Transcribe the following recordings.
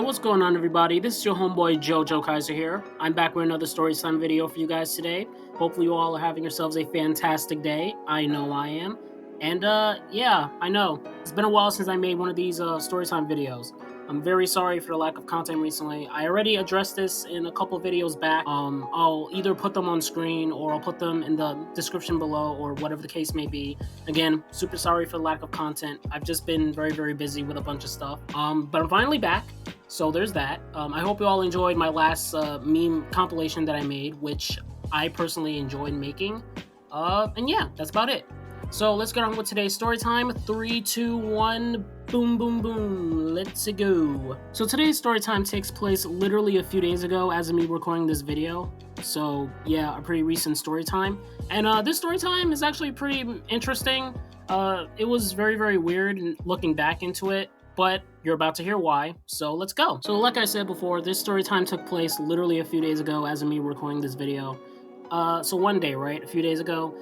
what's going on, everybody? This is your homeboy Jojo Kaiser here. I'm back with another story time video for you guys today. Hopefully you all are having yourselves a fantastic day. I know I am. And yeah, I know. It's been a while since I made one of these story time videos. I'm very sorry for the lack of content recently. I already addressed this in a couple videos back. I'll either put them on screen or I'll put them in the description below or whatever the case may be. Again, super sorry for the lack of content. I've just been very, very busy with a bunch of stuff. But I'm finally back. So there's that. I hope you all enjoyed my last meme compilation that I made, which I personally enjoyed making. And yeah, that's about it. So let's get on with today's story time. 3, 2, 1, boom, boom, boom. Let's go. So today's story time takes place literally a few days ago as of me recording this video. So yeah, a pretty recent story time. And this story time is actually pretty interesting. It was very, very weird looking back into it, but you're about to hear why, so let's go. So like I said before, this story time took place literally a few days ago as of me recording this video. So one day, right, a few days ago,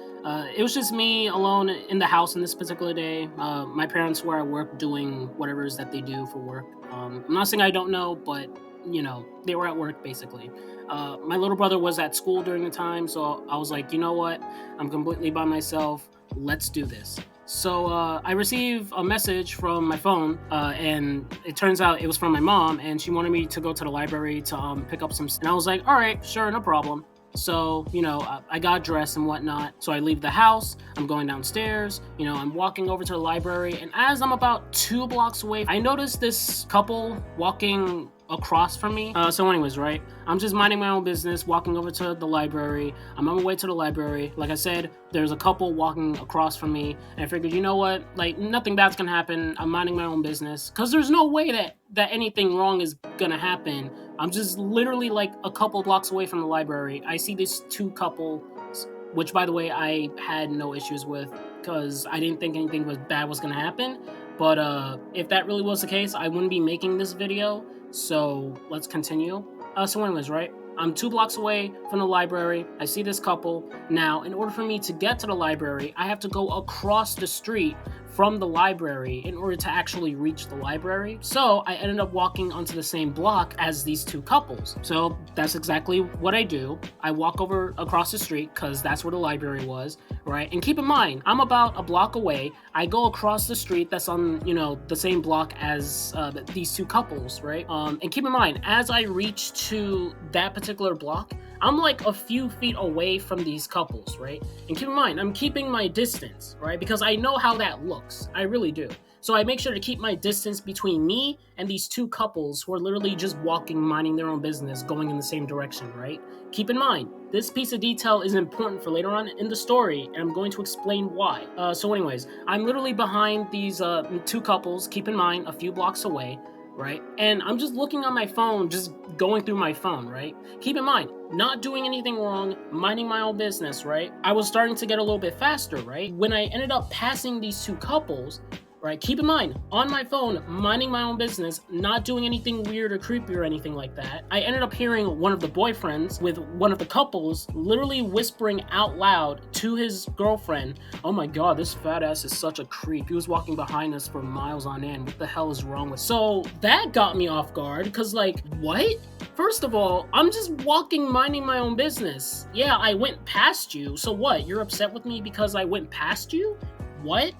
it was just me alone in the house on this particular day. My parents were at work doing whatever it is that they do for work. I'm not saying I don't know, but, you know, they were at work, basically. My little brother was at school during the time, so I was like, you know what, I'm completely by myself, let's do this. So I received a message from my phone, and it turns out it was from my mom, and she wanted me to go to the library to pick up some, and I was like, all right, sure, no problem. So, you know, I got dressed and whatnot. So I leave the house, I'm going downstairs, you know, I'm walking over to the library, and as I'm about 2 blocks away, I noticed this couple walking across from me. So anyways, right, I'm just minding my own business, walking over to the library. I'm on my way to the library. Like I said, there's a couple walking across from me, and I figured, you know what, like, nothing bad's gonna happen. I'm minding my own business, because there's no way that anything wrong is gonna happen. I'm just literally like a couple blocks away from the library. I see these 2 couples, which, by the way, I had no issues with, because I didn't think anything bad was gonna happen. But if that really was the case, I wouldn't be making this video. So let's continue. So anyways, right, I'm 2 blocks away from the library. I see this couple. Now, in order for me to get to the library, I have to go across the street from the library in order to actually reach the library. So I ended up walking onto the same block as these 2 couples. So that's exactly what I do. I walk over across the street because that's where the library was, right? And keep in mind, I'm about a block away. I go across the street that's on, you know, the same block as these 2 couples, right? And keep in mind, as I reach to that particular block, I'm like a few feet away from these couples, right? And keep in mind, I'm keeping my distance, right? Because I know how that looks. I really do. So I make sure to keep my distance between me and these 2 couples who are literally just walking, minding their own business, going in the same direction, right? Keep in mind, this piece of detail is important for later on in the story, and I'm going to explain why. So anyways, I'm literally behind these 2 couples, keep in mind, a few blocks away, right? And I'm just looking on my phone, just going through my phone, right? Keep in mind, not doing anything wrong, minding my own business, right? I was starting to get a little bit faster, right? When I ended up passing these 2 couples, right, keep in mind, on my phone, minding my own business, not doing anything weird or creepy or anything like that, I ended up hearing one of the boyfriends with one of the couples literally whispering out loud to his girlfriend, "Oh my god, this fat ass is such a creep. He was walking behind us for miles on end. What the hell is wrong with?" So that got me off guard, because like, what? First of all, I'm just walking, minding my own business. Yeah, I went past you, so what? You're upset with me because I went past you? What?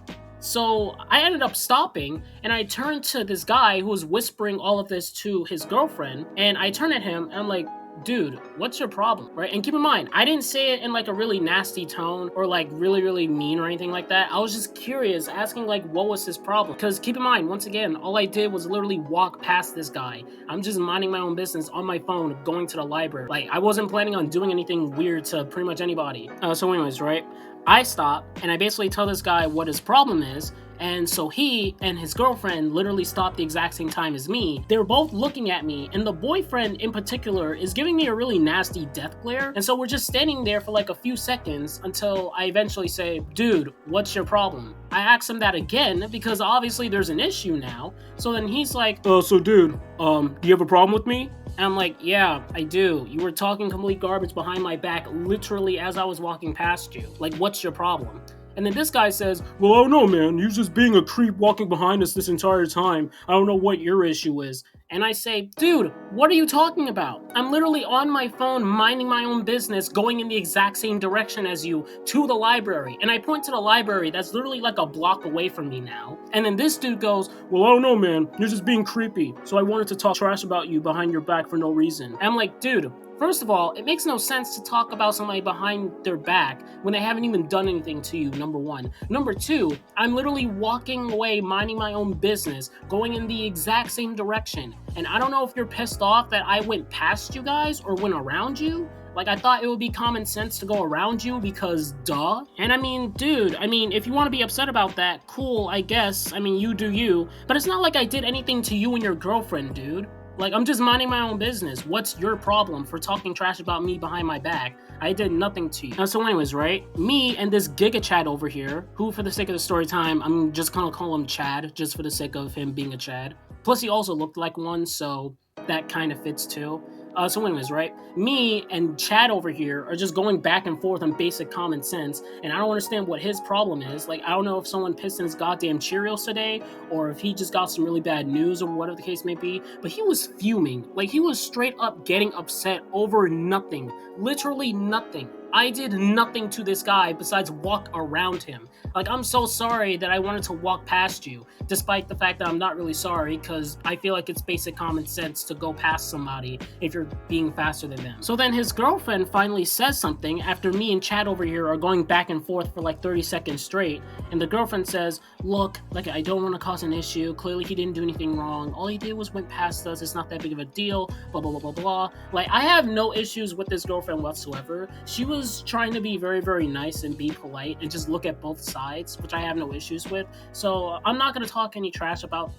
So I ended up stopping, and I turned to this guy who was whispering all of this to his girlfriend, and I turn at him and I'm like, dude, what's your problem, right? And keep in mind, I didn't say it in like a really nasty tone or like really, really mean or anything like that. I was just curious, asking like, what was his problem? Because keep in mind, once again, all I did was literally walk past this guy. I'm just minding my own business on my phone, going to the library. Like, I wasn't planning on doing anything weird to pretty much anybody. So anyways, right? I stop, and I basically tell this guy what his problem is, and so he and his girlfriend literally stopped the exact same time as me. They're both looking at me, and the boyfriend in particular is giving me a really nasty death glare, and so we're just standing there for like a few seconds until I eventually say, "Dude, what's your problem?" I ask him that again, because obviously there's an issue now. So then he's like, so dude, do you have a problem with me? And I'm like, yeah, I do. You were talking complete garbage behind my back literally as I was walking past you. Like, what's your problem? And then this guy says, well, I don't know, man. You're just being a creep walking behind us this entire time. I don't know what your issue is. And I say, dude, what are you talking about? I'm literally on my phone minding my own business, going in the exact same direction as you to the library. And I point to the library that's literally like a block away from me now. And then this dude goes, well, I don't know, man. You're just being creepy. So I wanted to talk trash about you behind your back for no reason. And I'm like, dude, first of all, it makes no sense to talk about somebody behind their back when they haven't even done anything to you, number one. Number two, I'm literally walking away, minding my own business, going in the exact same direction. And I don't know if you're pissed off that I went past you guys or went around you. Like, I thought it would be common sense to go around you because duh. And I mean, dude, if you want to be upset about that, cool, I guess. You do you. But it's not like I did anything to you and your girlfriend, dude. Like, I'm just minding my own business. What's your problem for talking trash about me behind my back? I did nothing to you. So anyways, right? Me and this Giga Chad over here, who for the sake of the story time, I'm just gonna call him Chad, just for the sake of him being a Chad. Plus, he also looked like one, so that kind of fits too. So anyways, right? Me and Chad over here are just going back and forth on basic common sense, and I don't understand what his problem is. Like, I don't know if someone pissed in his goddamn Cheerios today, or if he just got some really bad news, or whatever the case may be, but he was fuming. Like, he was straight up getting upset over nothing. Literally nothing. I did nothing to this guy besides walk around him. Like, I'm so sorry that I wanted to walk past you, despite the fact that I'm not really sorry, because I feel like it's basic common sense to go past somebody if you're being faster than them. So then his girlfriend finally says something after me and Chad over here are going back and forth for like 30 seconds straight, and the girlfriend says, look, like, I don't want to cause an issue. Clearly he didn't do anything wrong. All he did was went past us. It's not that big of a deal, blah, blah, blah, blah, blah. Like, I have no issues with this girlfriend whatsoever. She was trying to be very, very nice and be polite and just look at both sides, which I have no issues with. So I'm not going to talk any trash about,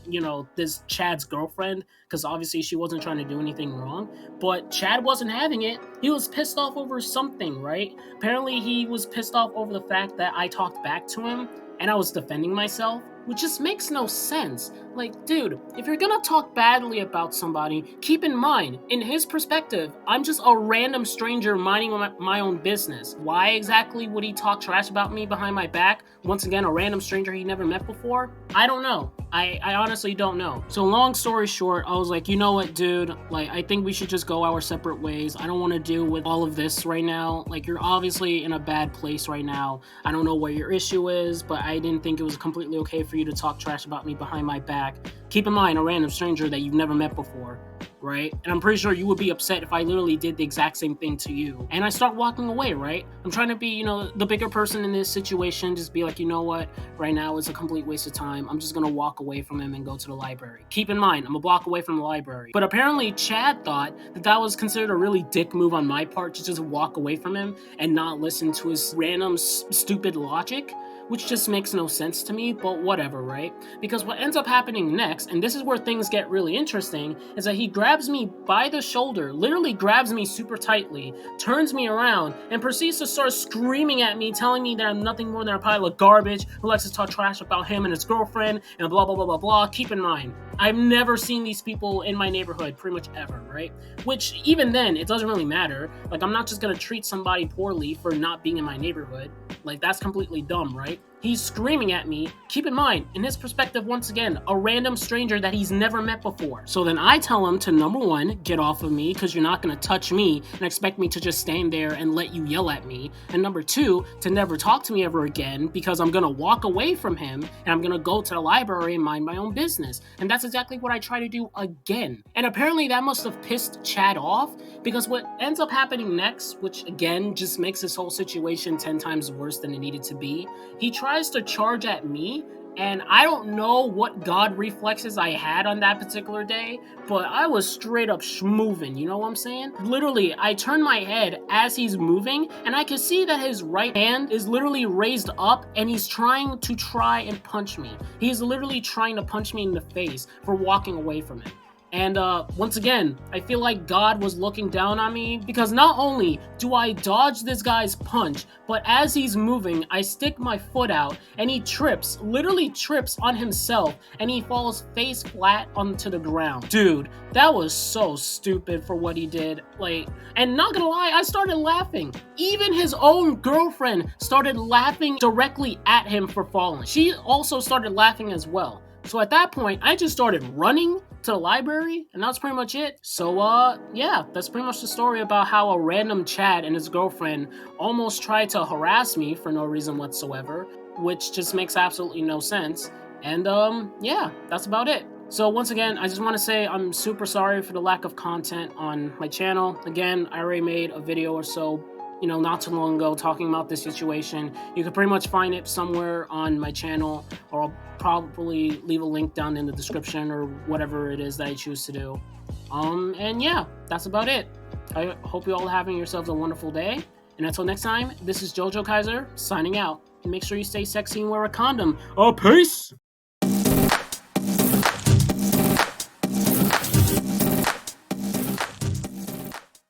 this Chad's girlfriend, because obviously she wasn't trying to do anything wrong. But Chad wasn't having it. He was pissed off over something, right? Apparently he was pissed off over the fact that I talked back to him and I was defending myself, which just makes no sense. Like, dude, if you're gonna talk badly about somebody, keep in mind, in his perspective, I'm just a random stranger minding my own business. Why exactly would he talk trash about me behind my back? Once again, a random stranger he never met before? I don't know. I honestly don't know. So long story short, I was like, you know what, dude? Like, I think we should just go our separate ways. I don't want to deal with all of this right now. Like, you're obviously in a bad place right now. I don't know what your issue is, but I didn't think it was completely okay for you to talk trash about me behind my back. Keep in mind, a random stranger that you've never met before, right? And I'm pretty sure you would be upset if I literally did the exact same thing to you. And I start walking away, right? I'm trying to be, the bigger person in this situation, just be like, you know what? Right now it's a complete waste of time. I'm just gonna walk away from him and go to the library. Keep in mind, I'm a block away from the library. But apparently Chad thought that was considered a really dick move on my part to just walk away from him and not listen to his random stupid logic, which just makes no sense to me, but whatever, right? Because what ends up happening next, and this is where things get really interesting, is that he grabs me by the shoulder, literally grabs me super tightly, turns me around, and proceeds to start screaming at me, telling me that I'm nothing more than a pile of garbage who likes to talk trash about him and his girlfriend, and blah, blah, blah, blah, blah. Keep in mind, I've never seen these people in my neighborhood, pretty much ever, right? Which, even then, it doesn't really matter. Like, I'm not just gonna treat somebody poorly for not being in my neighborhood. Like, that's completely dumb, right? He's screaming at me. Keep in mind, in his perspective, once again, a random stranger that he's never met before. So then I tell him to, number one, get off of me, because you're not going to touch me and expect me to just stand there and let you yell at me. And number two, to never talk to me ever again, because I'm going to walk away from him and I'm going to go to the library and mind my own business. And that's exactly what I try to do again. And apparently that must have pissed Chad off, because what ends up happening next, which again just makes this whole situation 10 times worse than it needed to be, he tries to charge at me, and I don't know what god reflexes I had on that particular day, but I was straight up schmoving, you know what I'm saying? Literally, I turn my head as he's moving, and I can see that his right hand is literally raised up, and he's trying and punch me. He's literally trying to punch me in the face for walking away from him. And once again, I feel like God was looking down on me, because not only do I dodge this guy's punch, but as he's moving, I stick my foot out and he trips, literally trips on himself, and he falls face flat onto the ground. Dude, that was so stupid for what he did. Like, and not gonna lie, I started laughing. Even his own girlfriend started laughing directly at him for falling. She also started laughing as well. So at that point, I just started running, to the library, and that's pretty much it. So, yeah, that's pretty much the story about how a random Chad and his girlfriend almost tried to harass me for no reason whatsoever, which just makes absolutely no sense. And, yeah, that's about it. So once again, I just want to say I'm super sorry for the lack of content on my channel. Again, I already made a video or so, not too long ago talking about this situation. You can pretty much find it somewhere on my channel, or I'll probably leave a link down in the description or whatever it is that I choose to do. And yeah, that's about it. I hope you all are having yourselves a wonderful day. And until next time, this is JoJo Kaiser signing out. And make sure you stay sexy and wear a condom. Peace!